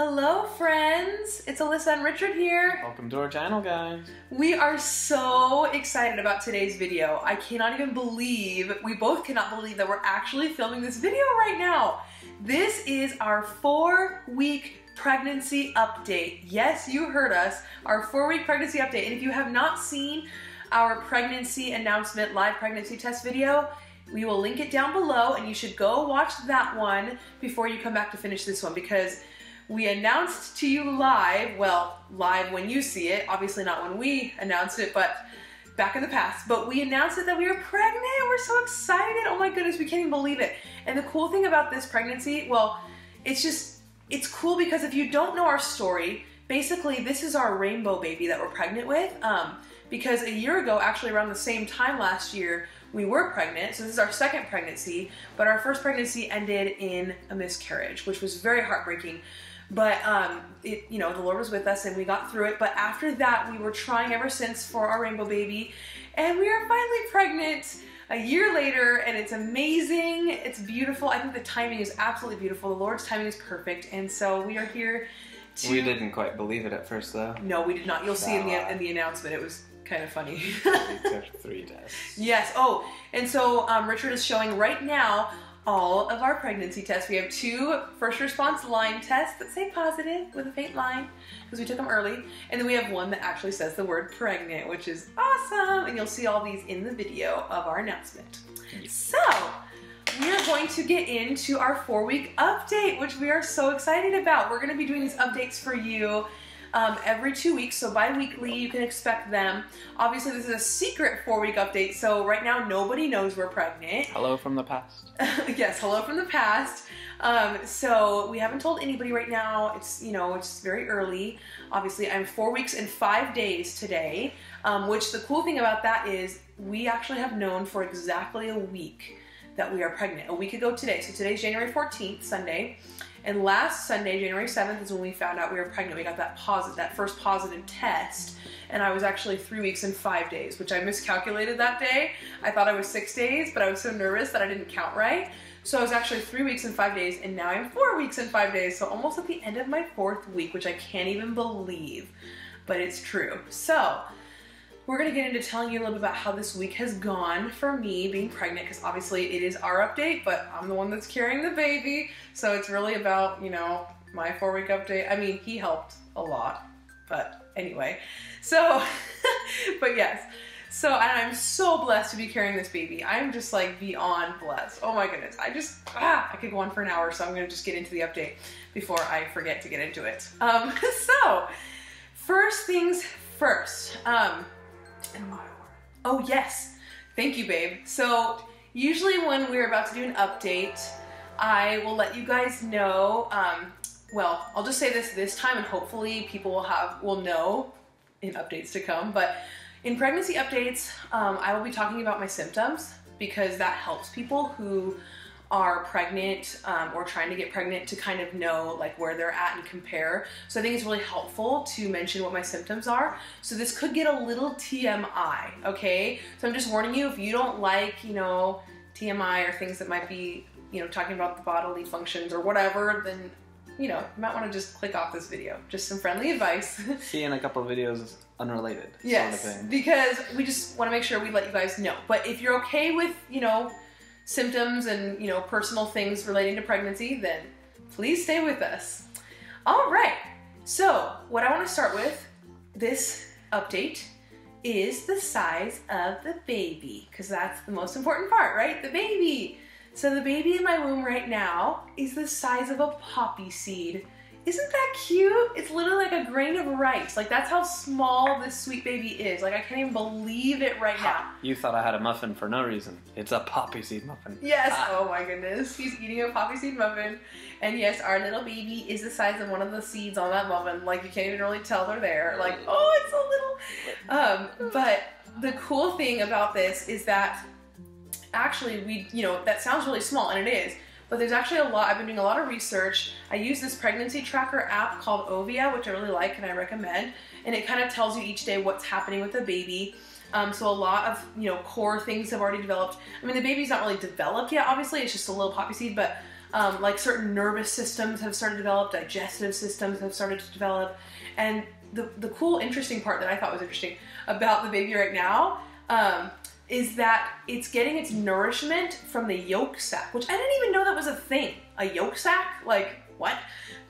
Hello friends, it's Alyssa and Richard here. Welcome to our channel, guys. We are so excited about today's video. I cannot even believe, we both cannot believe that we're actually filming this video right now. This is our 4-week pregnancy update. Yes, you heard us, our 4-week pregnancy update. And if you have not seen our pregnancy announcement live pregnancy test video, we will link it down below and you should go watch that one before you come back to finish this one, because we announced to you live, well, live when you see it, obviously not when we announced it, but back in the past, but we announced it that we were pregnant. We're so excited. Oh my goodness, we can't even believe it. And the cool thing about this pregnancy, well, it's cool because if you don't know our story, basically this is our rainbow baby that we're pregnant with, because a year ago, actually around the same time last year, we were pregnant. So this is our second pregnancy, but our first pregnancy ended in a miscarriage, which was very heartbreaking. But the Lord was with us and we got through it. But after that, we were trying ever since for our rainbow baby, and we are finally pregnant a year later, and it's amazing. It's beautiful. I think the timing is absolutely beautiful. The Lord's timing is perfect, and so we are here to... We didn't quite believe it at first, though. No, we did not. You'll see in the announcement. It was kind of funny. We took 3 tests. Yes. Oh, and so Richard is showing right now all of our pregnancy tests. We have 2 first response line tests that say positive with a faint line because we took them early, and then we have one that actually says the word pregnant, which is awesome, and you'll see all these in the video of our announcement. So we are going to get into our 4-week update, which we are so excited about. We're going to be doing these updates for you every 2 weeks, so bi-weekly you can expect them. Obviously this is a secret 4-week update, so right now nobody knows we're pregnant. Hello from the past. Yes, hello from the past. So we haven't told anybody right now. It's very early. Obviously I'm 4 weeks and 5 days today, which the cool thing about that is we actually have known for exactly a week that we are pregnant. A week ago today, so today's January 14th, Sunday. And last Sunday, January 7th, is when we found out we were pregnant. We got that first positive test, and I was actually 3 weeks and 5 days, which I miscalculated that day. I thought I was 6 days, but I was so nervous that I didn't count right. So I was actually 3 weeks and 5 days, and now I'm 4 weeks and 5 days, so almost at the end of my 4th week, which I can't even believe, but it's true. So we're gonna get into telling you a little bit about how this week has gone for me being pregnant, because obviously it is our update, but I'm the one that's carrying the baby. So it's really about, my 4-week update. I mean, he helped a lot, but anyway. So, but yes. So, and I'm so blessed to be carrying this baby. I'm just like beyond blessed. Oh my goodness. I could go on for an hour, so I'm gonna just get into the update before I forget to get into it. So, first things first. Oh yes, thank you, babe. So usually when we're about to do an update, I will let you guys know, well, I'll just say this time, and hopefully people will know in updates to come, but in pregnancy updates, I will be talking about my symptoms, because that helps people who are pregnant or trying to get pregnant to kind of know like where they're at and compare. So I think it's really helpful to mention what my symptoms are. So this could get a little TMI, okay? So I'm just warning you, if you don't like, TMI or things that might be, talking about the bodily functions or whatever, then, you might want to just click off this video. Just some friendly advice. See in a couple of videos unrelated. Yes, sort of thing. Because we just want to make sure we let you guys know. But if you're okay with, symptoms and personal things relating to pregnancy, then please stay with us. All right, so what I want to start with this update is the size of the baby, because that's the most important part, right? The baby. So the baby in my womb right now is the size of a poppy seed. Isn't that cute? It's literally like a grain of rice. Like, that's how small this sweet baby is. Like, I can't even believe it right now. You thought I had a muffin for no reason. It's a poppy seed muffin. Yes. Oh my goodness. He's eating a poppy seed muffin. And yes, our little baby is the size of one of the seeds on that muffin. Like, you can't even really tell they're there. Like, oh, it's so little. But the cool thing about this is that actually that sounds really small, and it is. But there's actually I've been doing a lot of research. I use this pregnancy tracker app called Ovia, which I really like and I recommend. And it kind of tells you each day what's happening with the baby. So a lot of, core things have already developed. I mean, the baby's not really developed yet, obviously. It's just a little poppy seed, but Like certain nervous systems have started to develop, digestive systems have started to develop. And the cool, interesting part that I thought was interesting about the baby right now is that it's getting its nourishment from the yolk sac, which I didn't even know that was a thing. A yolk sac? Like, what?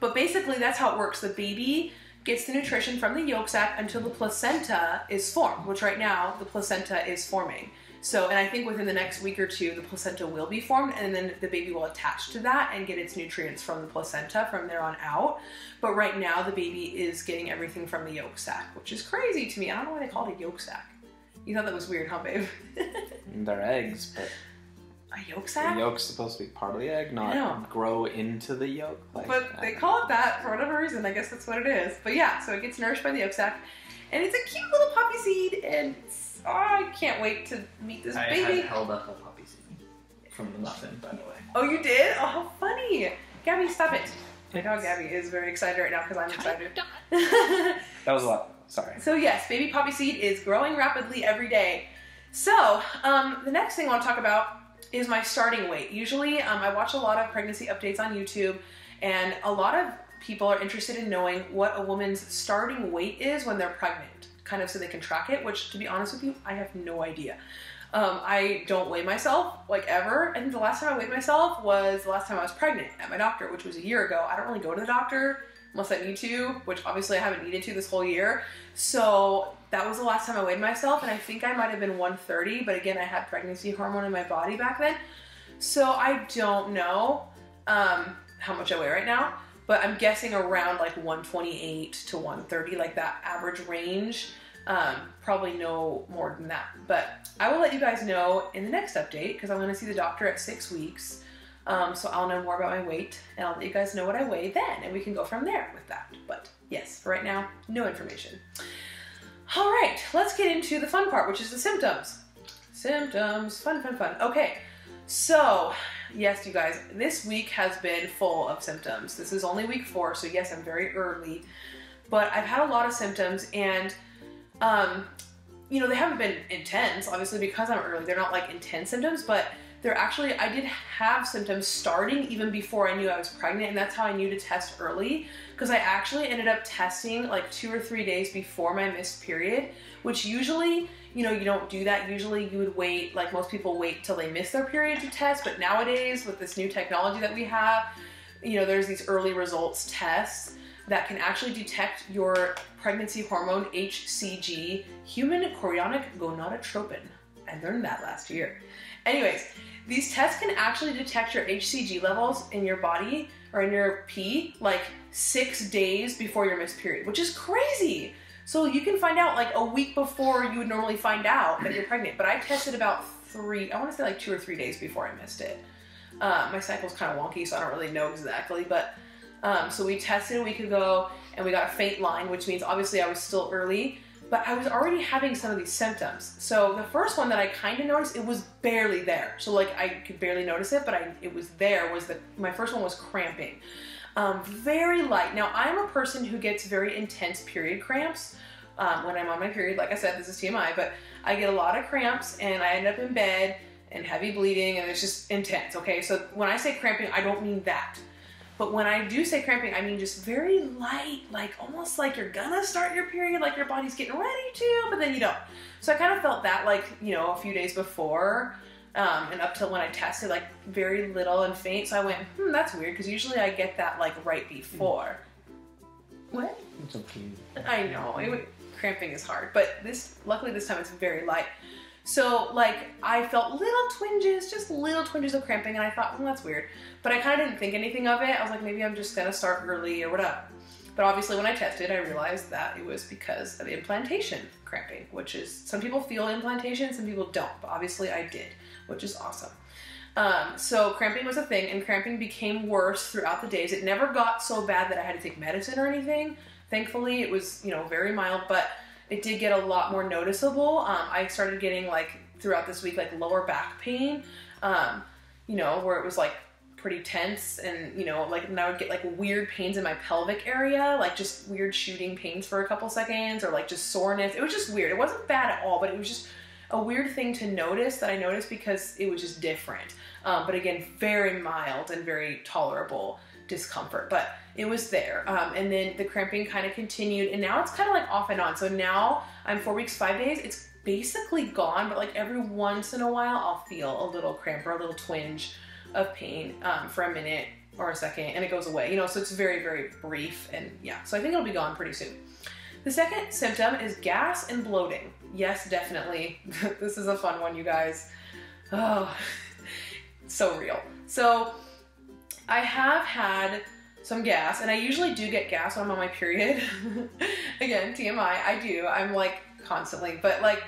But basically that's how it works. The baby gets the nutrition from the yolk sac until the placenta is formed, which right now the placenta is forming. So, and I think within the next week or two, the placenta will be formed, and then the baby will attach to that and get its nutrients from the placenta from there on out. But right now, the baby is getting everything from the yolk sac, which is crazy to me. I don't know why they call it a yolk sac. You thought that was weird, huh, babe? They're eggs, but a yolk sac? the yolk's supposed to be part of the egg, not grow into the yolk. Like, but they call it that for whatever reason. I guess that's what it is. But yeah, so it gets nourished by the yolk sac, and it's a cute little poppy seed, and I can't wait to meet this baby. I had held up a puppy seed from the muffin, by the way. Oh, you did? Oh, how funny. Gabby, stop it. My dog Gabby is very excited right now because I'm excited. That was a lot. Sorry. So yes, baby poppy seed is growing rapidly every day. So the next thing I want to talk about is my starting weight. Usually I watch a lot of pregnancy updates on YouTube, and a lot of people are interested in knowing what a woman's starting weight is when they're pregnant, kind of so they can track it, which to be honest with you, I have no idea. I don't weigh myself, like ever. I think the last time I weighed myself was the last time I was pregnant at my doctor, which was a year ago. I don't really go to the doctor unless I need to, which obviously I haven't needed to this whole year. So that was the last time I weighed myself, and I think I might have been 130, but again, I had pregnancy hormone in my body back then. So I don't know how much I weigh right now, but I'm guessing around like 128 to 130, like that average range. Probably no more than that, but I will let you guys know in the next update because I'm going to see the doctor at 6 weeks. So I'll know more about my weight, and I'll let you guys know what I weigh then, and we can go from there with that. But yes, for right now, no information. All right, let's get into the fun part, which is the symptoms. Symptoms, fun, fun, fun. Okay, so yes, you guys, this week has been full of symptoms. This is only week 4, so yes, I'm very early, but I've had a lot of symptoms, and you know, they haven't been intense, obviously, because I'm early. They're not like intense symptoms, but they're actually, I did have symptoms starting even before I knew I was pregnant, and that's how I knew to test early, because I actually ended up testing like 2 or 3 days before my missed period, which usually, you know, you don't do that. Usually you would wait, like most people wait till they miss their period to test, but nowadays with this new technology that we have, you know, there's these early results tests that can actually detect your pregnancy hormone, HCG, human chorionic gonadotropin. I learned that last year. Anyways, these tests can actually detect your HCG levels in your body or in your pee like 6 days before your missed period, which is crazy. So you can find out like a week before you would normally find out that you're pregnant. But I tested about 3, I want to say like 2 or 3 days before I missed it. My cycle's kind of wonky, so I don't really know exactly, but so we tested a week ago, and we got a faint line, which means obviously I was still early, but I was already having some of these symptoms. So the first one that I kind of noticed, it was barely there. So like I could barely notice it, but it was there, was that my first one was cramping. Very light. Now I'm a person who gets very intense period cramps when I'm on my period. Like I said, this is TMI, but I get a lot of cramps, and I end up in bed and heavy bleeding, and it's just intense, okay? So when I say cramping, I don't mean that. But when I do say cramping, I mean just very light, like almost like you're gonna start your period, like your body's getting ready to, but then you don't. So I kind of felt that like, you know, a few days before, and up till when I tested, like very little and faint. So I went, that's weird, because usually I get that like right before. What? It's okay. I know, cramping is hard, but luckily this time it's very light. So like I felt little twinges, just little twinges of cramping, and I thought, that's weird. But I kind of didn't think anything of it. I was like, maybe I'm just gonna start early or whatever. But obviously when I tested, I realized that it was because of implantation cramping, which is, some people feel implantation, some people don't, but obviously I did, which is awesome. So cramping was a thing, and cramping became worse throughout the days. It never got so bad that I had to take medicine or anything. Thankfully, it was, you know, very mild, but it did get a lot more noticeable. I started getting like throughout this week, like lower back pain, you know, where it was like pretty tense, and you know, like, and I would get like weird pains in my pelvic area, like just weird shooting pains for a couple seconds, or like just soreness. It was just weird. It wasn't bad at all, but it was just, a weird thing to notice that I noticed because it was just different. But again, very mild and very tolerable discomfort, but it was there. And then the cramping kind of continued, and now it's kind of like off and on. So now I'm 4 weeks, 5 days. It's basically gone, but like every once in a while I'll feel a little cramp or a little twinge of pain for a minute or a second, and it goes away, you know, so it's very, very brief. And yeah, so I think it'll be gone pretty soon. The second symptom is gas and bloating. Yes, definitely. This is a fun one, you guys. Oh, so real. So I have had some gas, and I usually do get gas when I'm on my period. Again, TMI, I do. I'm like constantly, but like,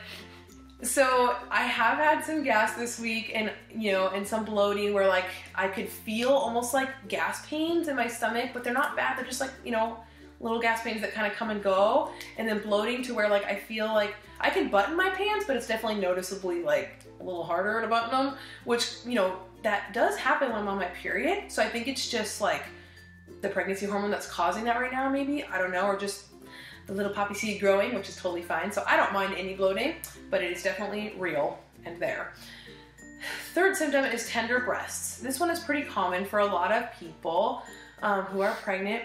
so I have had some gas this week, and you know, and some bloating where like I could feel almost like gas pains in my stomach, but they're not bad. They're just like, you know, little gas pains that kind of come and go. And then bloating to where like I feel like I can button my pants, but it's definitely noticeably like a little harder to button them, which, you know, that does happen when I'm on my period. So I think it's just like the pregnancy hormone that's causing that right now, maybe, I don't know, or just the little poppy seed growing, which is totally fine. So I don't mind any bloating, but it is definitely real and there. Third symptom is tender breasts. This one is pretty common for a lot of people who are pregnant,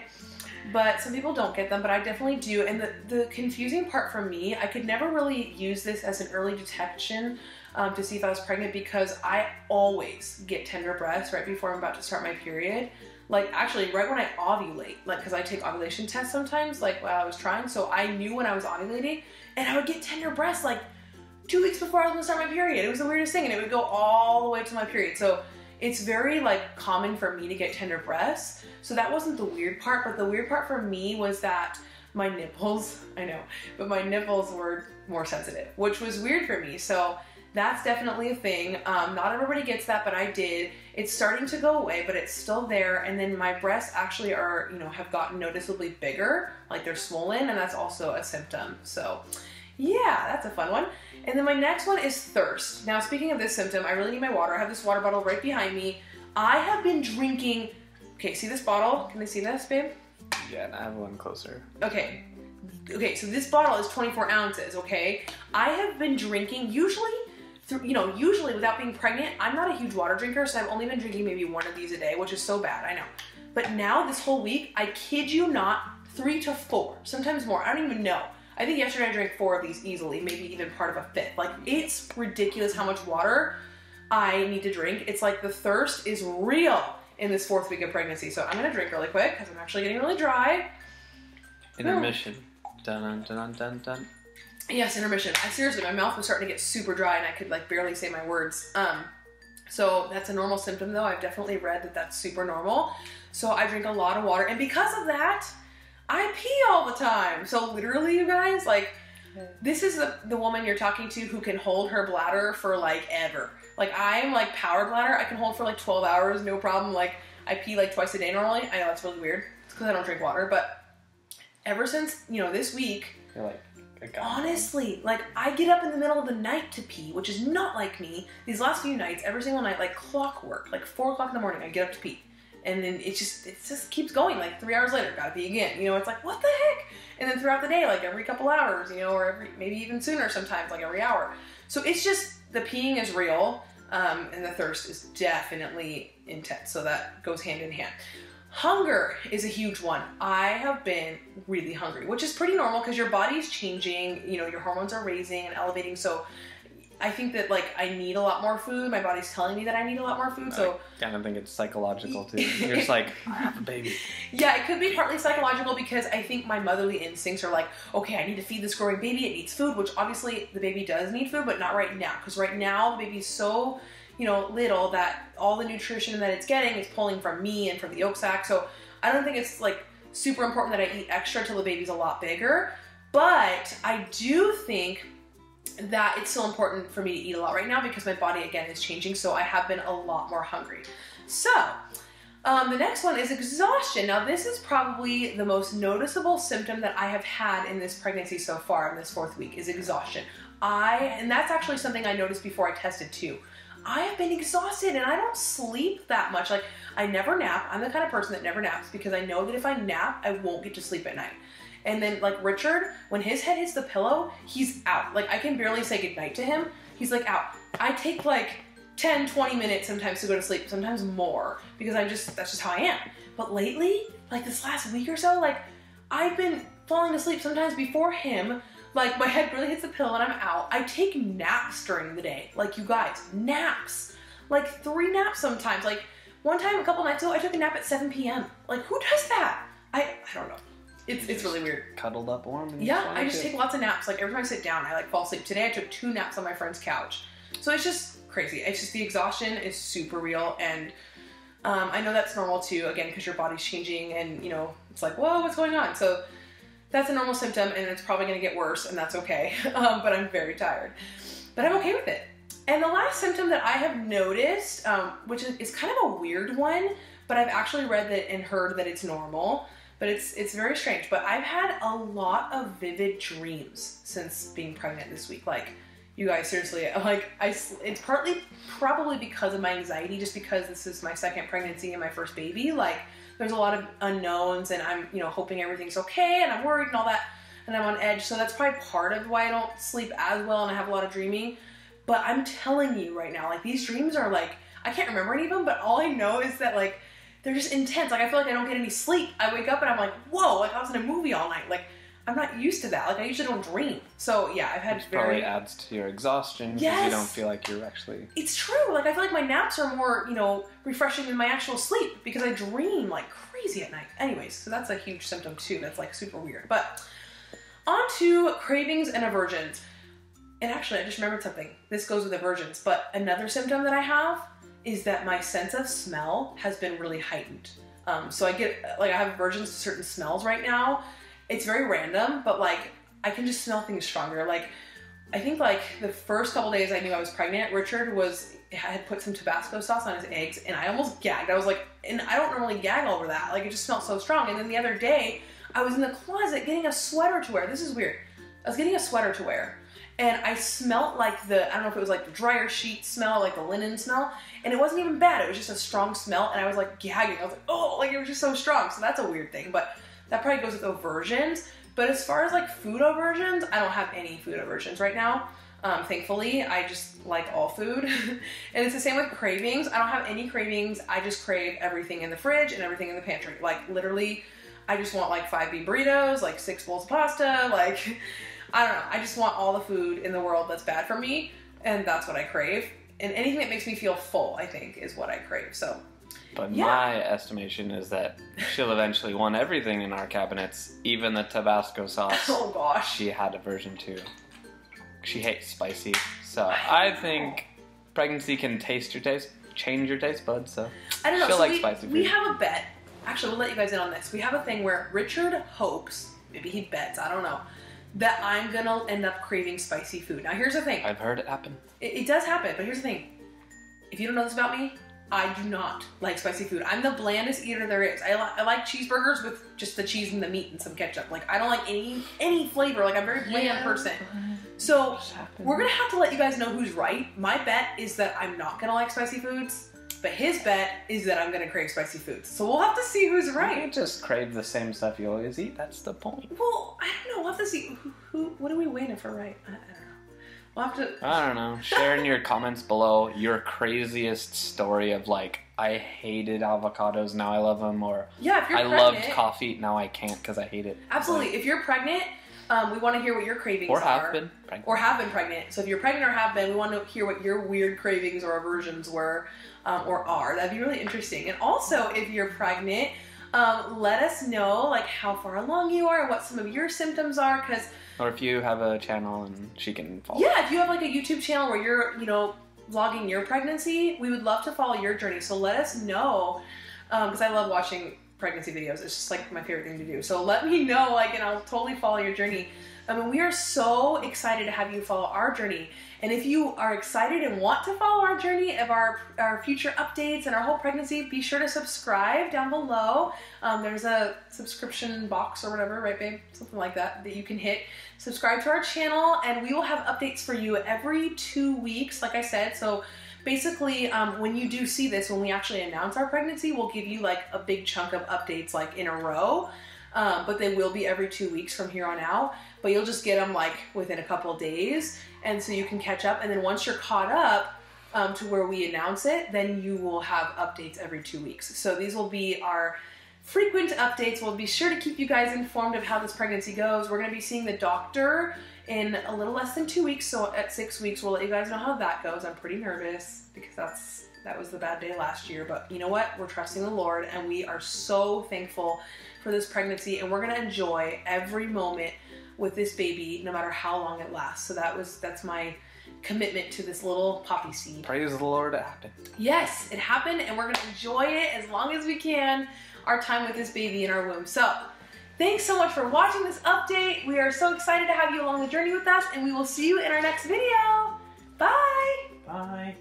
but some people don't get them, but I definitely do. And the confusing part for me, I could never really use this as an early detection to see if I was pregnant, because I always get tender breasts right before I'm about to start my period. Like actually right when I ovulate, like, cause I take ovulation tests sometimes, like while I was trying. So I knew when I was ovulating, and I would get tender breasts like 2 weeks before I was gonna start my period. It was the weirdest thing, and it would go all the way to my period. So it's very like common for me to get tender breasts. So that wasn't the weird part, but the weird part for me was that my nipples, I know, but my nipples were more sensitive, which was weird for me. So that's definitely a thing. Not everybody gets that, but I did. It's starting to go away, but it's still there. And then my breasts actually are, you know, have gotten noticeably bigger, like they're swollen, and that's also a symptom. So yeah, that's a fun one. And then my next one is thirst. Now, speaking of this symptom, I really need my water. I have this water bottle right behind me. I have been drinking, okay, see this bottle? Can they see this, babe? Yeah, and I have one closer. Okay. Okay, so this bottle is 24 ounces, okay? I have been drinking, usually without being pregnant, I'm not a huge water drinker, so I've only been drinking maybe one of these a day, which is so bad, I know. But now, this whole week, I kid you not, 3 to 4, sometimes more, I don't even know. I think yesterday I drank 4 of these easily, maybe even part of a 5th. Like, it's ridiculous how much water I need to drink. It's like the thirst is real in this 4th week of pregnancy. So I'm gonna drink really quick, because I'm actually getting really dry. Intermission. Dun dun dun dun dun. Yes, intermission. Seriously, my mouth was starting to get super dry, and I could like barely say my words. So that's a normal symptom though. I've definitely read that that's super normal. So I drink a lot of water, and because of that, I pee all the time. So literally, you guys, like, this is the woman you're talking to who can hold her bladder for like ever. Like, I'm like power bladder. I can hold for like 12 hours, no problem. Like, I pee like twice a day normally. I know that's really weird. It's because I don't drink water, but ever since, you know, this week, You're like, honestly, like, I get up in the middle of the night to pee, which is not like me. These last few nights, every single night, like clockwork, like 4 o'clock in the morning, I get up to pee. And then it just keeps going, like 3 hours later, gotta pee again. You know, it's like, what the heck? And then throughout the day, like every couple hours, you know, or maybe even sooner sometimes, like every hour. So it's just, the peeing is real, and the thirst is definitely intense. So that goes hand in hand. Hunger is a huge one. I have been really hungry, which is pretty normal because your body's changing, you know, your hormones are raising and elevating. So I think that like I need a lot more food. My body's telling me that I need a lot more food. So I kind of think it's psychological too. You're just like, I have a baby. Yeah, it could be partly psychological because I think my motherly instincts are like, okay, I need to feed this growing baby. It needs food, which obviously the baby does need food, but not right now. Because right now the baby's so, you know, little that all the nutrition that it's getting is pulling from me and from the yolk sac. So I don't think it's like super important that I eat extra till the baby's a lot bigger. But I do think that it's still important for me to eat a lot right now because my body, again, is changing. So I have been a lot more hungry. So the next one is exhaustion. Now, this is probably the most noticeable symptom that I have had in this pregnancy so far, in this 4th week, is exhaustion. And that's actually something I noticed before I tested too. I have been exhausted and I don't sleep that much. Like, I never nap. I'm the kind of person that never naps because I know that if I nap, I won't get to sleep at night. And then like Richard, when his head hits the pillow, he's out. Like, I can barely say goodnight to him he's like out. I take like 10, 20 minutes sometimes to go to sleep, sometimes more, because that's just how I am. But lately, like this last week or so, like I've been falling asleep sometimes before him. Like my head really hits the pillow and I'm out. I take naps during the day. Like you guys, naps. Like 3 naps sometimes. Like one time a couple nights ago, I took a nap at 7 p.m. Like who does that? I don't know. It's really weird. Cuddled up warm. And yeah, I just take lots of naps. Like every time I sit down, I like fall asleep. Today I took 2 naps on my friend's couch. So it's just crazy. It's just the exhaustion is super real. And I know that's normal too, again, because your body's changing and you know, it's like, whoa, what's going on? So that's a normal symptom and it's probably gonna get worse and that's okay. But I'm very tired, but I'm okay with it. And the last symptom that I have noticed, which is kind of a weird one, but I've actually read that and heard that it's normal, but it's very strange. But I've had a lot of vivid dreams since being pregnant this week. Like, you guys, seriously, like it's partly probably because of my anxiety, just because this is my 2nd pregnancy and my first baby. Like, there's a lot of unknowns and I'm, you know, hoping everything's okay and I'm worried and all that and I'm on edge. So that's probably part of why I don't sleep as well and I have a lot of dreaming. But I'm telling you right now, like these dreams are like, I can't remember any of them, but all I know is that like, they're just intense. Like I feel like I don't get any sleep. I wake up and I'm like, whoa, like I was in a movie all night. Like I'm not used to that. Like I usually don't dream. So yeah, I've had Which probably adds to your exhaustion because yes, you don't feel like you're actually... It's true. Like I feel like my naps are more, you know, refreshing than my actual sleep because I dream like crazy at night. Anyways, so that's a huge symptom too. That's like super weird. But on to cravings and aversions. And actually, I just remembered something. This goes with aversions, but another symptom that I have is that my sense of smell has been really heightened. So I have aversions to certain smells right now. It's very random, but like, I can just smell things stronger. Like, I think like the first couple days I knew I was pregnant, Richard had put some Tabasco sauce on his eggs and I almost gagged. I was like, and I don't normally gag over that. Like, it just smelled so strong. And then the other day, I was in the closet getting a sweater to wear. This is weird. I was getting a sweater to wear. And I smelled like I don't know if it was like the dryer sheet smell, like the linen smell. And it wasn't even bad. It was just a strong smell. And I was like gagging. I was like, oh, like it was just so strong. So that's a weird thing. But that probably goes with aversions. But as far as like food aversions, I don't have any food aversions right now. Thankfully, I just like all food. And it's the same with cravings. I don't have any cravings. I just crave everything in the fridge and everything in the pantry. Like literally, I just want like 5 bean burritos, like 6 bowls of pasta, like... I don't know. I just want all the food in the world that's bad for me, and that's what I crave. And anything that makes me feel full, I think, is what I crave. So, but yeah. My estimation is that she'll eventually want everything in our cabinets, even the Tabasco sauce. Oh gosh. She had aversion to. She hates spicy. So I think pregnancy can change your taste buds. So I don't know. She'll So like spicy food. We have a bet. Actually, we'll let you guys in on this. We have a thing where Richard hopes, maybe he bets, I don't know, that I'm gonna end up craving spicy food. Now here's the thing. I've heard it happen. It does happen, but here's the thing. If you don't know this about me, I do not like spicy food. I'm the blandest eater there is. I like cheeseburgers with just the cheese and the meat and some ketchup. Like I don't like any flavor. Like I'm a very bland person. So we're gonna have to let you guys know who's right. My bet is that I'm not gonna like spicy foods. But his bet is that I'm gonna crave spicy foods. So we'll have to see who's right. You just crave the same stuff you always eat. That's the point. Well, I don't know. We'll have to see. What are we waiting for right? I don't know. We'll have to... I don't know. Share in your comments below your craziest story of like, I hated avocados, now I love them. Or yeah, if you're pregnant, loved coffee, now I can't because I hate it. Absolutely. If you're pregnant, we want to hear what your cravings are. Or have been pregnant. Or have been pregnant. So if you're pregnant or have been, we want to hear what your weird cravings or aversions were. Or are. That'd be really interesting. And also, if you're pregnant, let us know like how far along you are, what some of your symptoms are, because... Or if you have a channel and she can follow. Yeah, if you have like a YouTube channel where you're, you know, vlogging your pregnancy, we would love to follow your journey. So let us know, because I love watching pregnancy videos. It's just like my favorite thing to do. So let me know, like, and I'll totally follow your journey. I mean, we are so excited to have you follow our journey. And if you are excited and want to follow our journey of our future updates and our whole pregnancy, be sure to subscribe down below. There's a subscription box or whatever, right, babe? Something like that you can hit. Subscribe to our channel, and we will have updates for you every 2 weeks, like I said. So basically, when you do see this, when we actually announce our pregnancy, we'll give you like a big chunk of updates like in a row. but they will be every 2 weeks from here on out. But you'll just get them like within a couple of days, and so you can catch up. And then once you're caught up to where we announce it, then you will have updates every 2 weeks. So these will be our frequent updates. We'll be sure to keep you guys informed of how this pregnancy goes. We're going to be seeing the doctor in a little less than 2 weeks, so at 6 weeks we'll let you guys know how that goes. I'm pretty nervous because that was the bad day last year, but you know what? We're trusting the Lord, and we are so thankful for this pregnancy, and we're going to enjoy every moment with this baby, no matter how long it lasts. So that's my commitment to this little poppy seed. Praise the Lord, it happened. Yes, it happened, and we're going to enjoy it as long as we can, our time with this baby in our womb. So thanks so much for watching this update. We are so excited to have you along the journey with us, and we will see you in our next video. Bye. Bye.